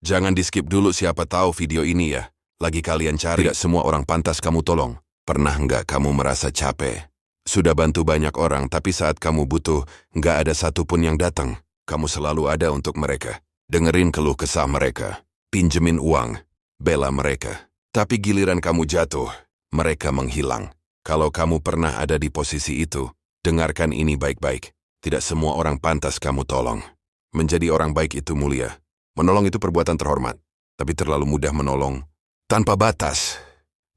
Jangan di-skip dulu, siapa tahu video ini ya. Lagi kalian cari. Tidak semua orang pantas kamu tolong. Pernah nggak kamu merasa capek? Sudah bantu banyak orang, tapi saat kamu butuh, nggak ada satupun yang datang. Kamu selalu ada untuk mereka. Dengerin keluh kesah mereka. Pinjemin uang. Bela mereka. Tapi giliran kamu jatuh, mereka menghilang. Kalau kamu pernah ada di posisi itu, dengarkan ini baik-baik. Tidak semua orang pantas kamu tolong. Menjadi orang baik itu mulia. Menolong itu perbuatan terhormat. Tapi terlalu mudah menolong tanpa batas.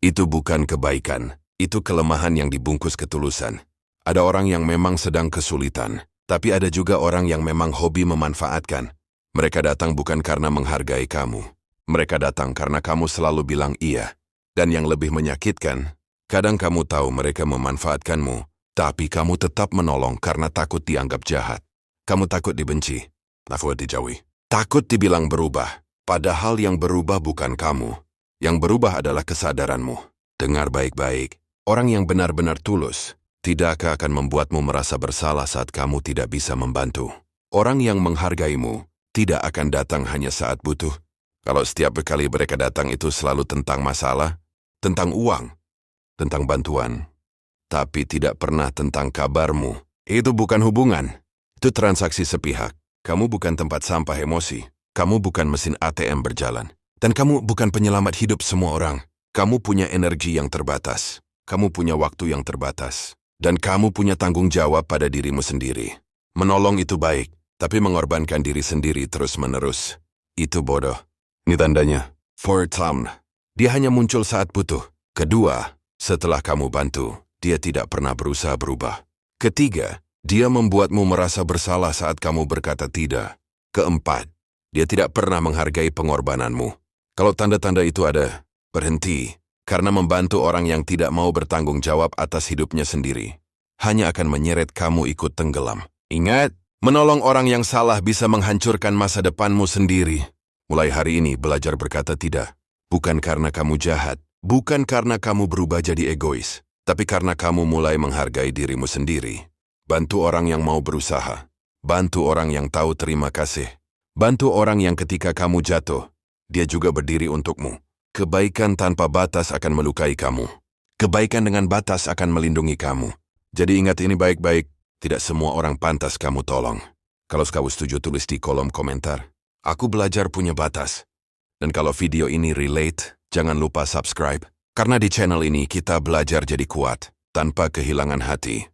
Itu bukan kebaikan. Itu kelemahan yang dibungkus ketulusan. Ada orang yang memang sedang kesulitan. Tapi ada juga orang yang memang hobi memanfaatkan. Mereka datang bukan karena menghargai kamu. Mereka datang karena kamu selalu bilang iya. Dan yang lebih menyakitkan, kadang kamu tahu mereka memanfaatkanmu, tapi kamu tetap menolong karena takut dianggap jahat. Kamu takut dibenci, nafsu dijauhi. Takut dibilang berubah, padahal yang berubah bukan kamu. Yang berubah adalah kesadaranmu. Dengar baik-baik, orang yang benar-benar tulus tidak akan membuatmu merasa bersalah saat kamu tidak bisa membantu. Orang yang menghargaimu tidak akan datang hanya saat butuh. Kalau setiap kali mereka datang itu selalu tentang masalah, tentang uang, tentang bantuan, tapi tidak pernah tentang kabarmu. Itu bukan hubungan, itu transaksi sepihak. Kamu bukan tempat sampah emosi, kamu bukan mesin ATM berjalan, dan kamu bukan penyelamat hidup semua orang. Kamu punya energi yang terbatas, kamu punya waktu yang terbatas, dan kamu punya tanggung jawab pada dirimu sendiri. Menolong itu baik, tapi mengorbankan diri sendiri terus-menerus, itu bodoh. Ini tandanya. Pertama, dia hanya muncul saat butuh. Kedua, setelah kamu bantu, dia tidak pernah berusaha berubah. Ketiga, dia membuatmu merasa bersalah saat kamu berkata tidak. Keempat, dia tidak pernah menghargai pengorbananmu. Kalau tanda-tanda itu ada, berhenti. Karena membantu orang yang tidak mau bertanggung jawab atas hidupnya sendiri hanya akan menyeret kamu ikut tenggelam. Ingat, menolong orang yang salah bisa menghancurkan masa depanmu sendiri. Mulai hari ini belajar berkata tidak. Bukan karena kamu jahat, bukan karena kamu berubah jadi egois, tapi karena kamu mulai menghargai dirimu sendiri. Bantu orang yang mau berusaha. Bantu orang yang tahu terima kasih. Bantu orang yang ketika kamu jatuh, dia juga berdiri untukmu. Kebaikan tanpa batas akan melukai kamu. Kebaikan dengan batas akan melindungi kamu. Jadi ingat ini baik-baik, tidak semua orang pantas kamu tolong. Kalau kamu setuju tulis di kolom komentar. Aku belajar punya batas. Dan kalau video ini relate, jangan lupa subscribe. Karena di channel ini kita belajar jadi kuat, tanpa kehilangan hati.